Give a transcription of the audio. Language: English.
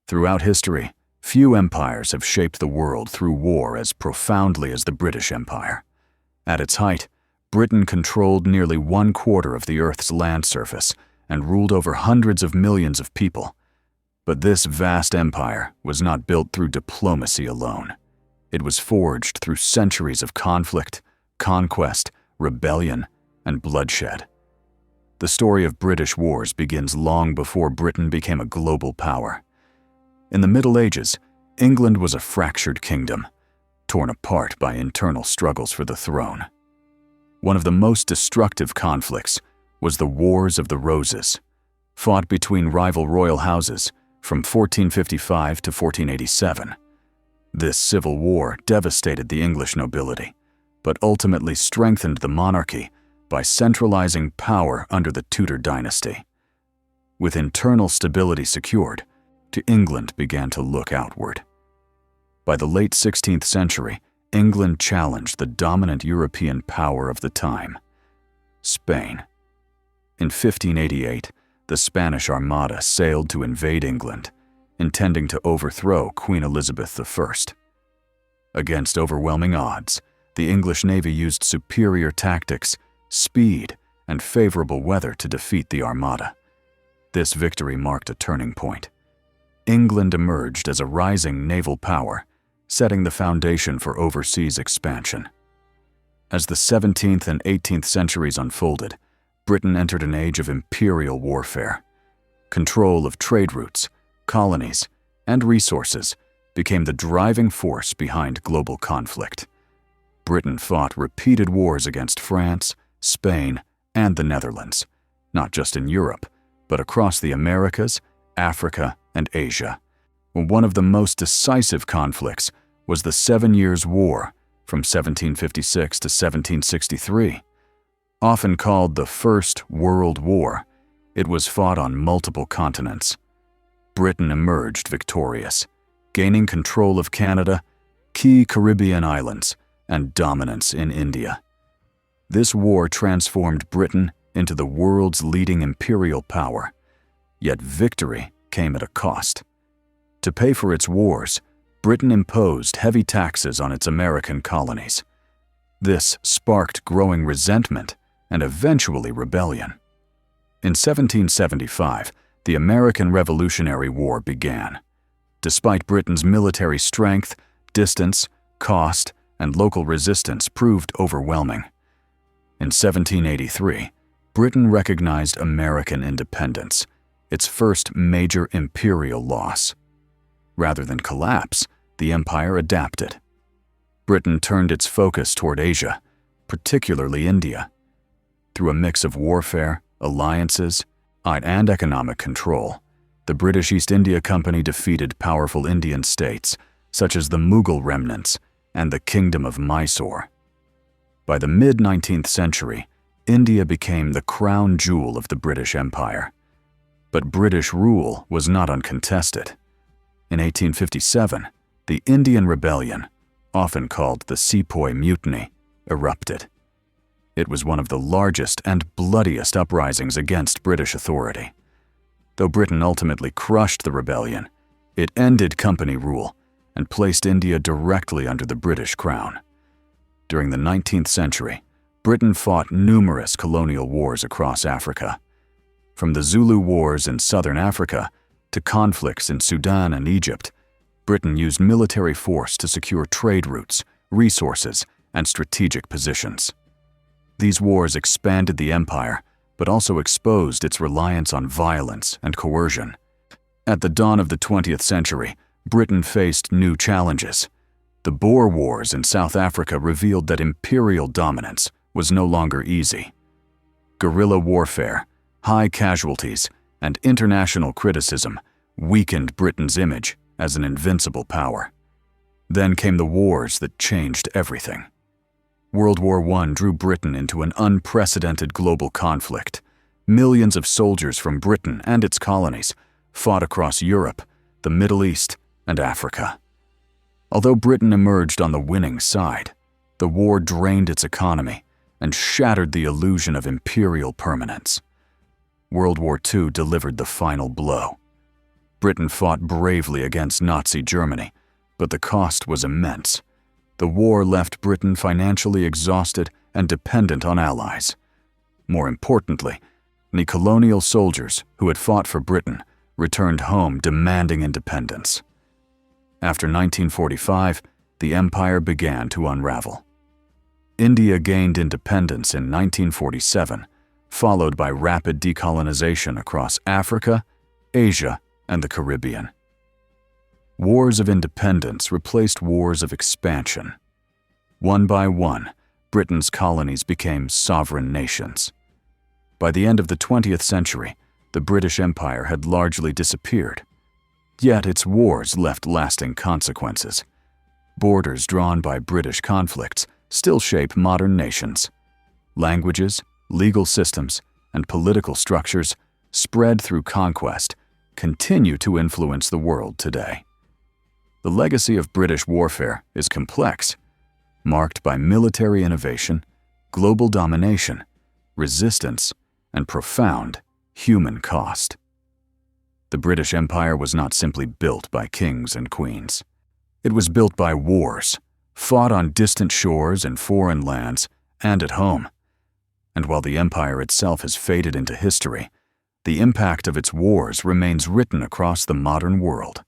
Throughout history, few empires have shaped the world through war as profoundly as the British Empire. At its height, Britain controlled nearly 1/4 of the Earth's land surface and ruled over hundreds of millions of people. But this vast empire was not built through diplomacy alone. It was forged through centuries of conflict, conquest, rebellion, and bloodshed. The story of British wars begins long before Britain became a global power. In the Middle Ages, England was a fractured kingdom, torn apart by internal struggles for the throne. One of the most destructive conflicts was the Wars of the Roses, fought between rival royal houses from 1455 to 1487. This civil war devastated the English nobility, but ultimately strengthened the monarchy by centralizing power under the Tudor dynasty. With internal stability secured, England began to look outward. By the late 16th century, England challenged the dominant European power of the time, Spain. In 1588, the Spanish Armada sailed to invade England, intending to overthrow Queen Elizabeth I. Against overwhelming odds, the English Navy used superior tactics, speed, and favorable weather to defeat the Armada. This victory marked a turning point. England emerged as a rising naval power, setting the foundation for overseas expansion. As the 17th and 18th centuries unfolded, Britain entered an age of imperial warfare. Control of trade routes, colonies, and resources became the driving force behind global conflict. Britain fought repeated wars against France, Spain, and the Netherlands, not just in Europe, but across the Americas, Africa, and Asia. One of the most decisive conflicts was the 7 Years' War from 1756 to 1763. Often called the First World War, it was fought on multiple continents. Britain emerged victorious, gaining control of Canada, key Caribbean islands, and dominance in India. This war transformed Britain into the world's leading imperial power, yet victory came at a cost. To pay for its wars, Britain imposed heavy taxes on its American colonies. This sparked growing resentment and eventually rebellion. In 1775, the American Revolutionary War began. Despite Britain's military strength, distance, cost, and local resistance proved overwhelming. In 1783, Britain recognized American independence, its first major imperial loss. Rather than collapse, the empire adapted. Britain turned its focus toward Asia, particularly India. Through a mix of warfare, alliances, and economic control, the British East India Company defeated powerful Indian states, such as the Mughal remnants and the Kingdom of Mysore. By the mid-19th century, India became the crown jewel of the British Empire. But British rule was not uncontested. In 1857, the Indian Rebellion, often called the Sepoy Mutiny, erupted. It was one of the largest and bloodiest uprisings against British authority. Though Britain ultimately crushed the rebellion, it ended company rule and placed India directly under the British crown. During the 19th century, Britain fought numerous colonial wars across Africa. From the Zulu Wars in southern Africa to conflicts in Sudan and Egypt, Britain used military force to secure trade routes, resources, and strategic positions. These wars expanded the empire, but also exposed its reliance on violence and coercion. At the dawn of the 20th century, Britain faced new challenges. The Boer Wars in South Africa revealed that imperial dominance was no longer easy. Guerrilla warfare, high casualties, and international criticism weakened Britain's image as an invincible power. Then came the wars that changed everything. World War I drew Britain into an unprecedented global conflict. Millions of soldiers from Britain and its colonies fought across Europe, the Middle East, and Africa. Although Britain emerged on the winning side, the war drained its economy and shattered the illusion of imperial permanence. World War II delivered the final blow. Britain fought bravely against Nazi Germany, but the cost was immense. The war left Britain financially exhausted and dependent on allies. More importantly, the colonial soldiers who had fought for Britain returned home demanding independence. After 1945, the empire began to unravel. India gained independence in 1947, followed by rapid decolonization across Africa, Asia, and the Caribbean. Wars of independence replaced wars of expansion. One by one, Britain's colonies became sovereign nations. By the end of the 20th century, the British Empire had largely disappeared. Yet its wars left lasting consequences. Borders drawn by British conflicts still shape modern nations. Languages, legal systems, and political structures spread through conquest continue to influence the world today. The legacy of British warfare is complex, marked by military innovation, global domination, resistance, and profound human cost. The British Empire was not simply built by kings and queens. It was built by wars, fought on distant shores and foreign lands, and at home. And while the empire itself has faded into history, the impact of its wars remains written across the modern world.